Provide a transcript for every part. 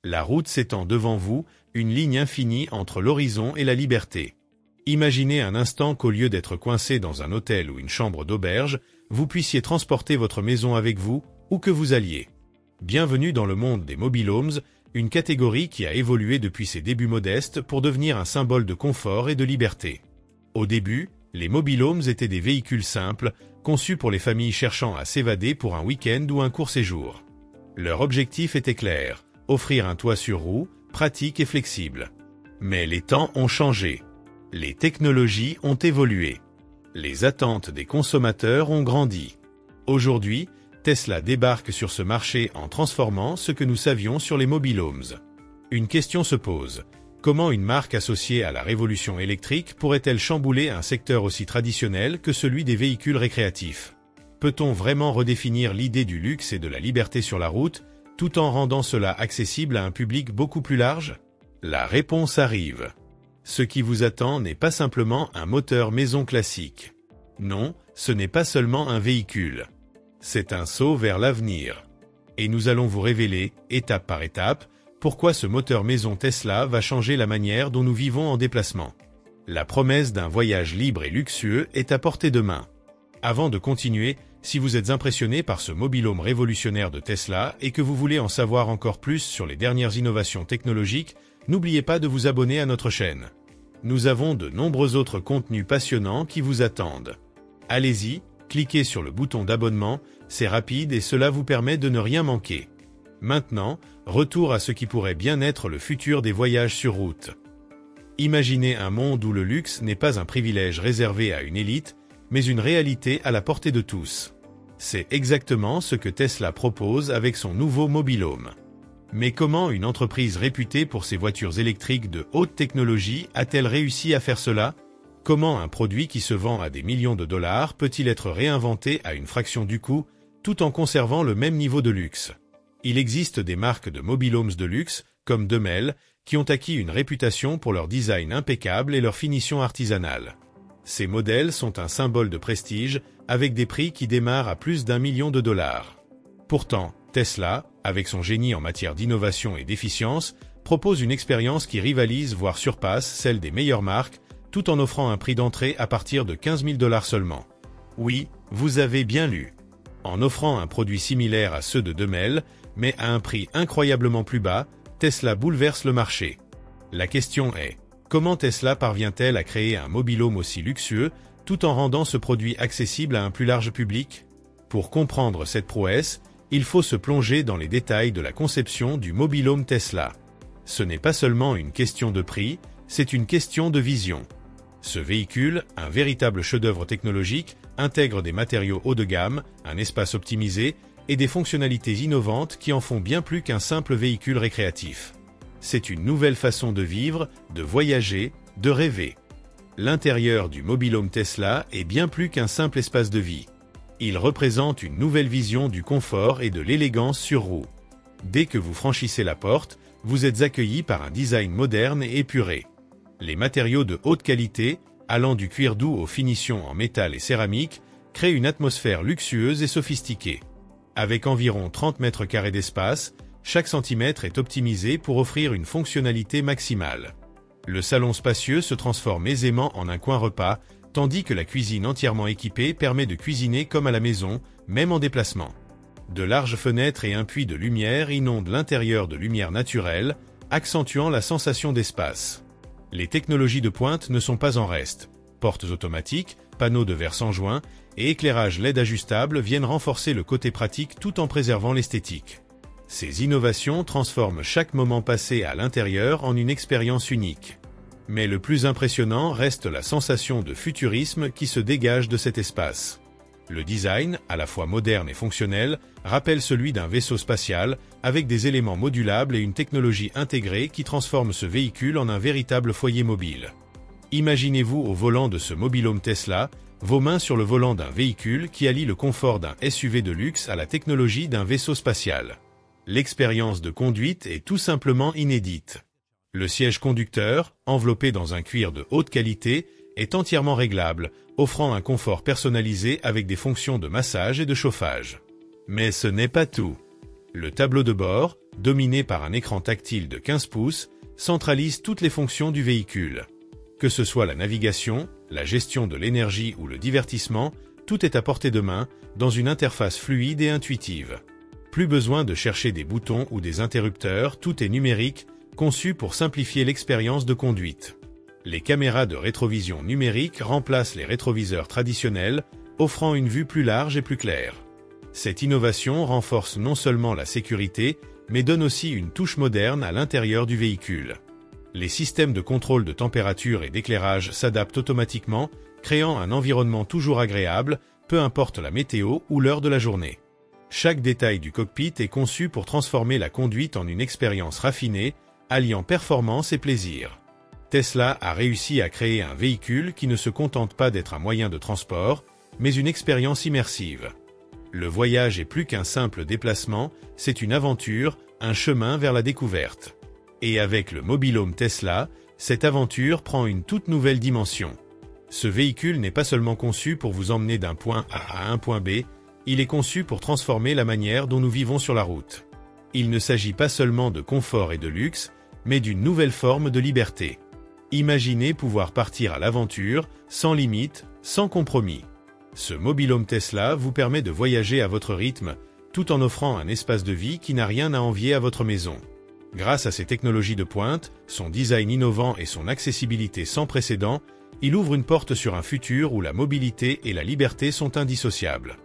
La route s'étend devant vous, une ligne infinie entre l'horizon et la liberté. Imaginez un instant qu'au lieu d'être coincé dans un hôtel ou une chambre d'auberge, vous puissiez transporter votre maison avec vous, où que vous alliez. Bienvenue dans le monde des mobilhomes, une catégorie qui a évolué depuis ses débuts modestes pour devenir un symbole de confort et de liberté. Au début, les mobilhomes étaient des véhicules simples, conçus pour les familles cherchant à s'évader pour un week-end ou un court séjour. Leur objectif était clair, offrir un toit sur roues, pratique et flexible. Mais les temps ont changé. Les technologies ont évolué. Les attentes des consommateurs ont grandi. Aujourd'hui, Tesla débarque sur ce marché en transformant ce que nous savions sur les mobilhomes. Une question se pose. Comment une marque associée à la révolution électrique pourrait-elle chambouler un secteur aussi traditionnel que celui des véhicules récréatifs? Peut-on vraiment redéfinir l'idée du luxe et de la liberté sur la route, tout en rendant cela accessible à un public beaucoup plus large? La réponse arrive. Ce qui vous attend n'est pas simplement un moteur maison classique. Non, ce n'est pas seulement un véhicule. C'est un saut vers l'avenir. Et nous allons vous révéler, étape par étape, pourquoi ce moteur maison Tesla va changer la manière dont nous vivons en déplacement. La promesse d'un voyage libre et luxueux est à portée de main. Avant de continuer, si vous êtes impressionné par ce mobilhome révolutionnaire de Tesla et que vous voulez en savoir encore plus sur les dernières innovations technologiques, n'oubliez pas de vous abonner à notre chaîne. Nous avons de nombreux autres contenus passionnants qui vous attendent. Allez-y, cliquez sur le bouton d'abonnement, c'est rapide et cela vous permet de ne rien manquer. Maintenant, retour à ce qui pourrait bien être le futur des voyages sur route. Imaginez un monde où le luxe n'est pas un privilège réservé à une élite, mais une réalité à la portée de tous. C'est exactement ce que Tesla propose avec son nouveau mobilhome. Mais comment une entreprise réputée pour ses voitures électriques de haute technologie a-t-elle réussi à faire cela? Comment un produit qui se vend à des millions de dollars peut-il être réinventé à une fraction du coût, tout en conservant le même niveau de luxe? Il existe des marques de mobilhomes de luxe, comme Demel, qui ont acquis une réputation pour leur design impeccable et leur finition artisanale. Ces modèles sont un symbole de prestige, avec des prix qui démarrent à plus d'1 million de dollars. Pourtant, Tesla, avec son génie en matière d'innovation et d'efficience, propose une expérience qui rivalise voire surpasse celle des meilleures marques, tout en offrant un prix d'entrée à partir de 15 000 $ seulement. Oui, vous avez bien lu. En offrant un produit similaire à ceux de Demel, mais à un prix incroyablement plus bas, Tesla bouleverse le marché. La question est, comment Tesla parvient-elle à créer un mobilhome aussi luxueux, tout en rendant ce produit accessible à un plus large public? Pour comprendre cette prouesse, il faut se plonger dans les détails de la conception du mobilhome Tesla. Ce n'est pas seulement une question de prix, c'est une question de vision. Ce véhicule, un véritable chef-d'œuvre technologique, intègre des matériaux haut de gamme, un espace optimisé et des fonctionnalités innovantes qui en font bien plus qu'un simple véhicule récréatif. C'est une nouvelle façon de vivre, de voyager, de rêver. L'intérieur du mobilhome Tesla est bien plus qu'un simple espace de vie. Il représente une nouvelle vision du confort et de l'élégance sur roue. Dès que vous franchissez la porte, vous êtes accueilli par un design moderne et épuré. Les matériaux de haute qualité, allant du cuir doux aux finitions en métal et céramique, créent une atmosphère luxueuse et sophistiquée. Avec environ 30 mètres carrés d'espace, chaque centimètre est optimisé pour offrir une fonctionnalité maximale. Le salon spacieux se transforme aisément en un coin repas, tandis que la cuisine entièrement équipée permet de cuisiner comme à la maison, même en déplacement. De larges fenêtres et un puits de lumière inondent l'intérieur de lumière naturelle, accentuant la sensation d'espace. Les technologies de pointe ne sont pas en reste. Portes automatiques, panneaux de verre sans joint et éclairage LED ajustable viennent renforcer le côté pratique tout en préservant l'esthétique. Ces innovations transforment chaque moment passé à l'intérieur en une expérience unique. Mais le plus impressionnant reste la sensation de futurisme qui se dégage de cet espace. Le design, à la fois moderne et fonctionnel, rappelle celui d'un vaisseau spatial, avec des éléments modulables et une technologie intégrée qui transforme ce véhicule en un véritable foyer mobile. Imaginez-vous au volant de ce mobilhome Tesla, vos mains sur le volant d'un véhicule qui allie le confort d'un SUV de luxe à la technologie d'un vaisseau spatial. L'expérience de conduite est tout simplement inédite. Le siège conducteur, enveloppé dans un cuir de haute qualité, est entièrement réglable, offrant un confort personnalisé avec des fonctions de massage et de chauffage. Mais ce n'est pas tout. Le tableau de bord, dominé par un écran tactile de 15 pouces, centralise toutes les fonctions du véhicule. Que ce soit la navigation, la gestion de l'énergie ou le divertissement, tout est à portée de main, dans une interface fluide et intuitive. Plus besoin de chercher des boutons ou des interrupteurs, tout est numérique, conçu pour simplifier l'expérience de conduite. Les caméras de rétrovision numérique remplacent les rétroviseurs traditionnels, offrant une vue plus large et plus claire. Cette innovation renforce non seulement la sécurité, mais donne aussi une touche moderne à l'intérieur du véhicule. Les systèmes de contrôle de température et d'éclairage s'adaptent automatiquement, créant un environnement toujours agréable, peu importe la météo ou l'heure de la journée. Chaque détail du cockpit est conçu pour transformer la conduite en une expérience raffinée, alliant performance et plaisir. Tesla a réussi à créer un véhicule qui ne se contente pas d'être un moyen de transport, mais une expérience immersive. Le voyage est plus qu'un simple déplacement, c'est une aventure, un chemin vers la découverte. Et avec le mobil-home Tesla, cette aventure prend une toute nouvelle dimension. Ce véhicule n'est pas seulement conçu pour vous emmener d'un point A à un point B, il est conçu pour transformer la manière dont nous vivons sur la route. Il ne s'agit pas seulement de confort et de luxe, mais d'une nouvelle forme de liberté. Imaginez pouvoir partir à l'aventure, sans limite, sans compromis. Ce mobil-home Tesla vous permet de voyager à votre rythme, tout en offrant un espace de vie qui n'a rien à envier à votre maison. Grâce à ses technologies de pointe, son design innovant et son accessibilité sans précédent, il ouvre une porte sur un futur où la mobilité et la liberté sont indissociables.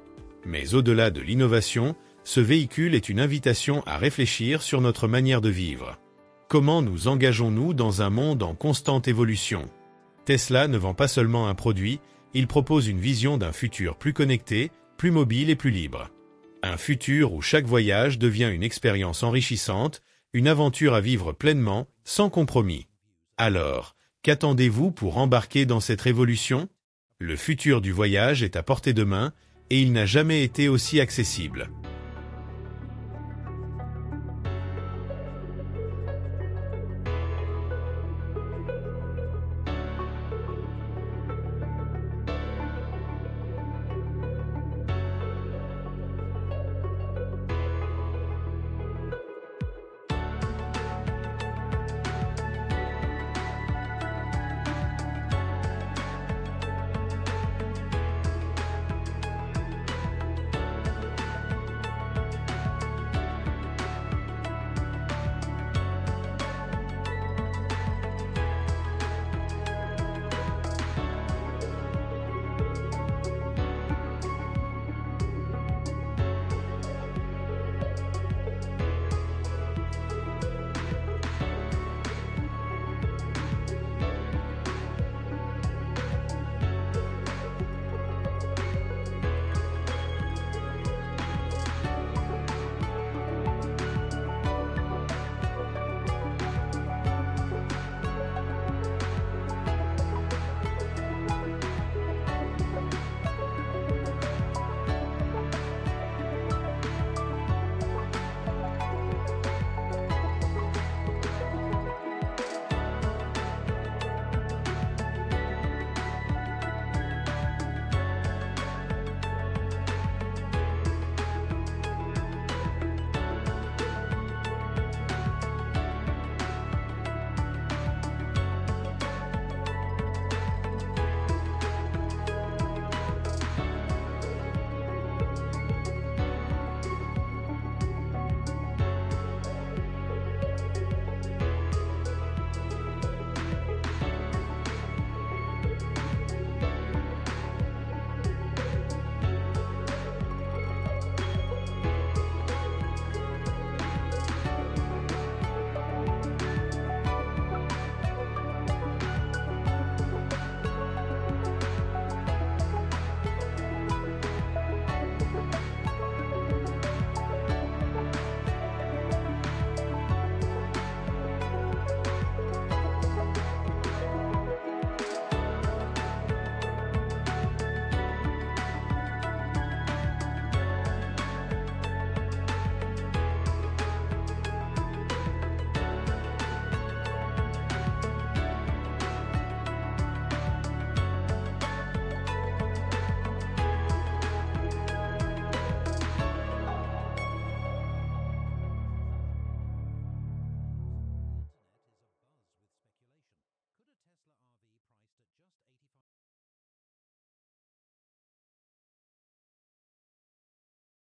Mais au-delà de l'innovation, ce véhicule est une invitation à réfléchir sur notre manière de vivre. Comment nous engageons-nous dans un monde en constante évolution? Tesla ne vend pas seulement un produit, il propose une vision d'un futur plus connecté, plus mobile et plus libre. Un futur où chaque voyage devient une expérience enrichissante, une aventure à vivre pleinement, sans compromis. Alors, qu'attendez-vous pour embarquer dans cette révolution? Le futur du voyage est à portée de main, et il n'a jamais été aussi accessible.